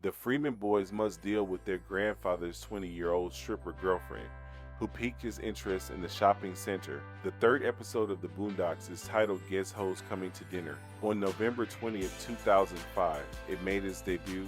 The Freeman boys must deal with their grandfather's 20-year-old stripper girlfriend, who piqued his interest in the shopping center. The third episode of the BoonDocks is titled Guest Hoes Coming to Dinner. On November 20th, 2005, it made its debut.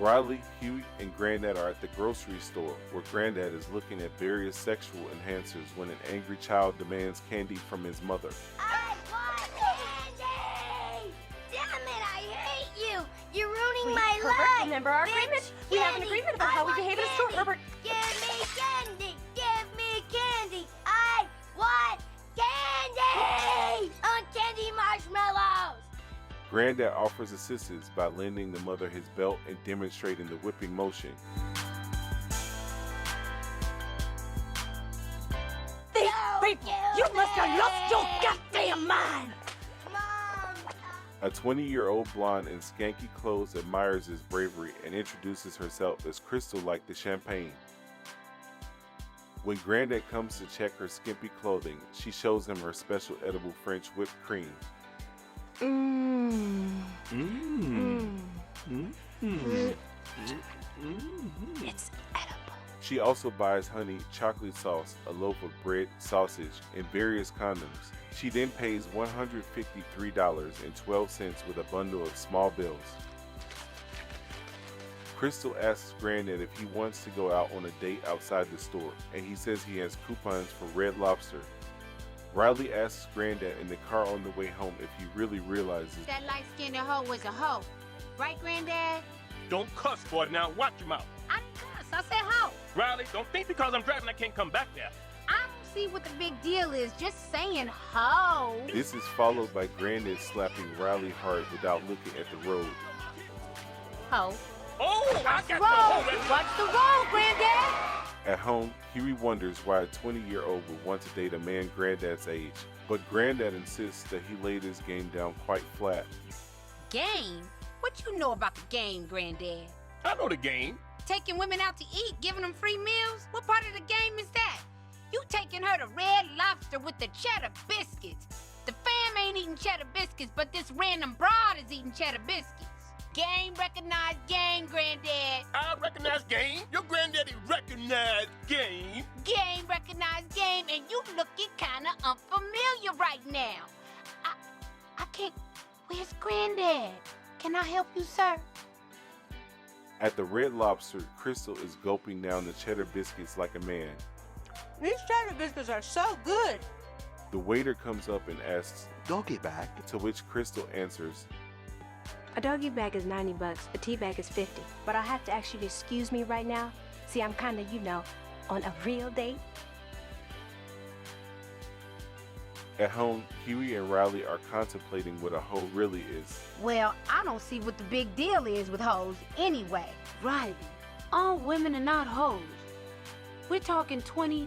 Riley, Huey, and Granddad are at the grocery store, where Granddad is looking at various sexual enhancers when an angry child demands candy from his mother. I want candy! Damn it, I hate you! You're ruining my Herbert, life! remember our Bitch, agreement? We have an candy. agreement about I how we want behave in a store, candy. Herbert. Give me candy! Give me candy! I want candy! Uncandy marshmallows! Granddad offers assistance by lending the mother his belt and demonstrating the whipping motion. These people, you must have lost your goddamn mind! Mom! A 20-year-old blonde in skanky clothes admires his bravery and introduces herself as Crystal like the champagne. When Granddad comes to check her skimpy clothing, she shows him her special edible French whipped cream. It's edible. She also buys honey, chocolate sauce, a loaf of bread, sausage, and various condoms. She then pays $153.12 with a bundle of small bills. Crystal asks Granddad if he wants to go out on a date outside the store, and he says he has coupons for Red Lobster. Riley asks Granddad in the car on the way home if he really realizes That light-skinned hoe was a hoe. Right, Granddad? Don't cuss, boy. Now watch your mouth. I didn't cuss. I said hoe. Riley, don't think because I'm driving I can't come back there. I don't see what the big deal is. Just saying hoe. This is followed by Granddad slapping Riley hard without looking at the road. Hoe. Oh, I got the Roll. already. Watch the road, Granddad. At home, Huey wonders why a 20-year-old would want to date a man Granddad's age, but Granddad insists that he laid his game down quite flat. Game? What you know about the game, Granddad? I know the game. Taking women out to eat, giving them free meals? What part of the game is that? You taking her to Red Lobster with the cheddar biscuits. The fam ain't eating cheddar biscuits, but this random broad is eating cheddar biscuits. Game recognized game, Granddad. I recognize game. Your granddaddy recognized game. Game recognized game, and you looking kinda unfamiliar right now. I can't. Where's Granddad? Can I help you, sir? At the Red Lobster, Crystal is gulping down the cheddar biscuits like a man. These cheddar biscuits are so good. The waiter comes up and asks, Doggy bag. to which Crystal answers, A doggy bag is $90, a tea bag is $50. But I have to ask you to excuse me right now. See, I'm kinda, on a real date. At home, Huey and Riley are contemplating what a hoe really is. Well, I don't see what the big deal is with hoes anyway. Riley, all women are not hoes. We're talking 25%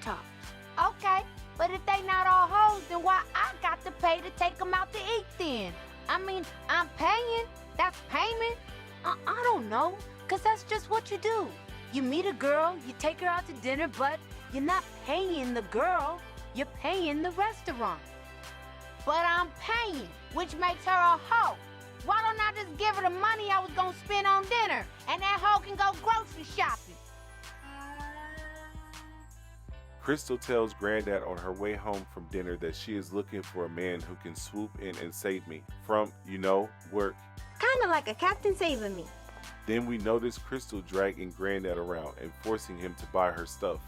tops. Okay, but if they not all hoes, then why I got to pay to take them out to eat then? I mean, I'm paying. That's payment. I don't know, because that's just what you do. You meet a girl, you take her out to dinner, but you're not paying the girl. You're paying the restaurant. But I'm paying, which makes her a hoe. Why don't I just give her the money I was gonna spend on dinner, and that hoe can go grocery shopping? Crystal tells Granddad on her way home from dinner that she is looking for a man who can swoop in and save me from, work. Kinda like a captain saving me. Then we notice Crystal dragging Granddad around and forcing him to buy her stuff.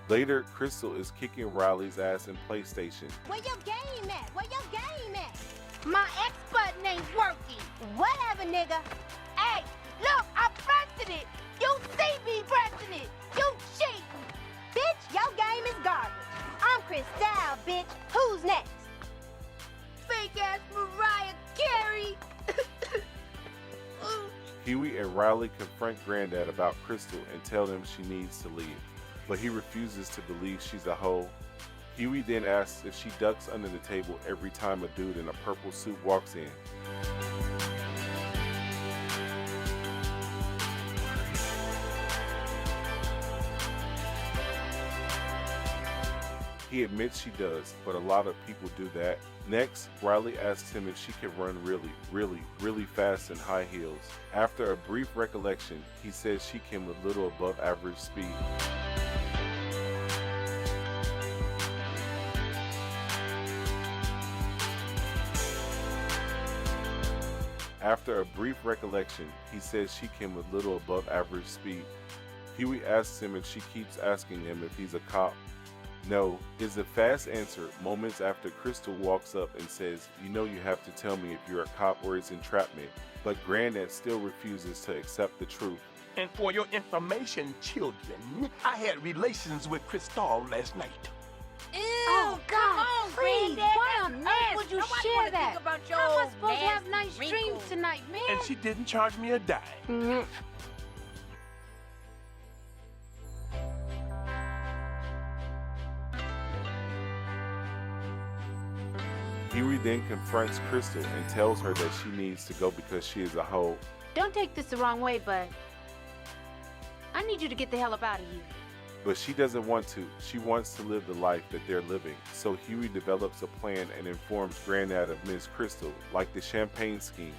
Later, Crystal is kicking Riley's ass in PlayStation. Where your game at? Where your game at? My X button ain't working. Whatever, nigga. Hey, look, I pressed it. You see me pressing it. You cheating. Bitch, your game is garbage. I'm Crystal, bitch. Who's next? Fake ass Mariah Carey. Huey and Riley confront Granddad about Crystal and tell him she needs to leave. but he refuses to believe she's a hoe. Huey then asks if she ducks under the table every time a dude in a purple suit walks in. He admits she does, but a lot of people do that. Next, Riley asks him if she can run really fast in high heels. After a brief recollection, he says she can with little above average speed. After a brief recollection, he says she can with little above average speed. Huey asks him if she keeps asking him if he's a cop. No, is a fast answer moments after Crystal walks up and says, "You know you have to tell me if you're a cop or it's entrapment," but Granddad still refuses to accept the truth. And for your information, children, I had relations with Crystal last night. Ew, oh, God, come on, please, Granddad, why that's on earth nasty. would you Nobody share wanna that? think about your How am I old supposed to have nasty nice dreams wrinkles. tonight, man? And she didn't charge me a dime. Huey then confronts Crystal and tells her that she needs to go because she is a hoe. Don't take this the wrong way, but I need you to get the hell up out of here. But she doesn't want to. She wants to live the life that they're living. So Huey develops a plan and informs Granddad of Miss Crystal, like the champagne scheme.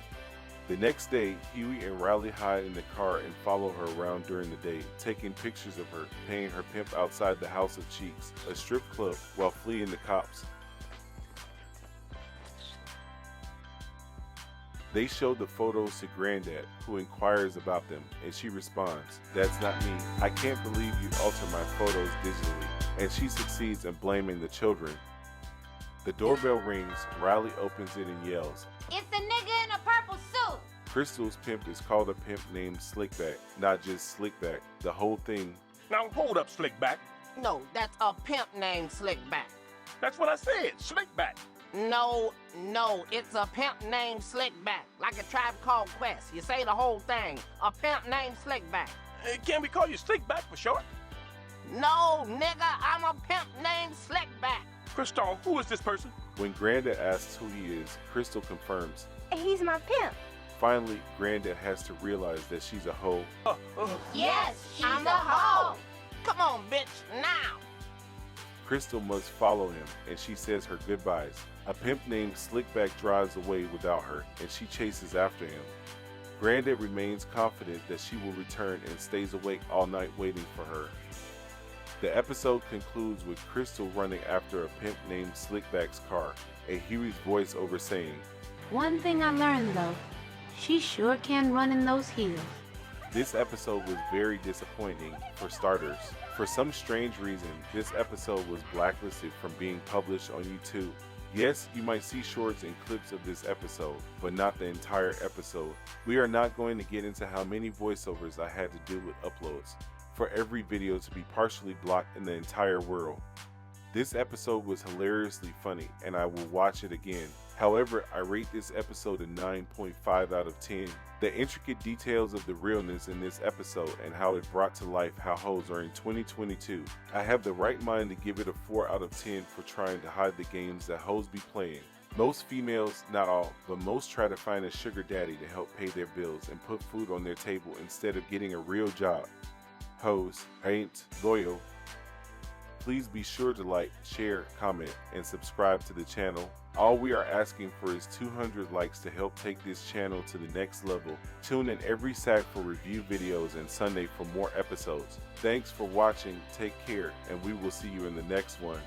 The next day, Huey and Riley hide in the car and follow her around during the day, taking pictures of her, paying her pimp outside the House of Cheeks, a strip club, while fleeing the cops. They show the photos to Granddad, who inquires about them, and she responds, "That's not me. I can't believe you alter my photos digitally," and she succeeds in blaming the children. The doorbell rings, Riley opens it and yells, It's the nigga in a purple suit. Crystal's pimp is called a pimp named Slickback, not just Slickback. The whole thing. Now hold up, Slickback. No, that's a pimp named Slickback. That's what I said, Slickback. No, it's a pimp named Slickback, like a tribe called Quest. You say the whole thing. A pimp named Slickback. Can we call you Slickback for short? No, nigga, I'm a pimp named Slickback. Crystal, who is this person? When Granddad asks who he is, Crystal confirms. He's my pimp. Finally, Granddad has to realize that she's a hoe. Yes, she's I'm a hoe. Come on, bitch, now. Crystal must follow him, and she says her goodbyes. A pimp named Slickback drives away without her, and she chases after him. Granddad remains confident that she will return and stays awake all night waiting for her. The episode concludes with Crystal running after a pimp named Slickback's car, and Huey's voiceover saying, One thing I learned, though, she sure can run in those heels. This episode was very disappointing, for starters. For some strange reason, this episode was blacklisted from being published on YouTube. Yes, you might see shorts and clips of this episode, but not the entire episode. We are not going to get into how many voiceovers I had to do with uploads for every video to be partially blocked in the entire world. This episode was hilariously funny, and I will watch it again. However, I rate this episode a 9.5 out of 10. The intricate details of the realness in this episode and how it brought to life how hoes are in 2022. I have the right mind to give it a 4 out of 10 for trying to hide the games that hoes be playing. Most females, not all, but most try to find a sugar daddy to help pay their bills and put food on their table instead of getting a real job. Hoes ain't loyal. Please be sure to like, share, comment, and subscribe to the channel. All we are asking for is 200 likes to help take this channel to the next level. Tune in every Saturday for review videos and Sunday for more episodes. Thanks for watching, take care, and we will see you in the next one.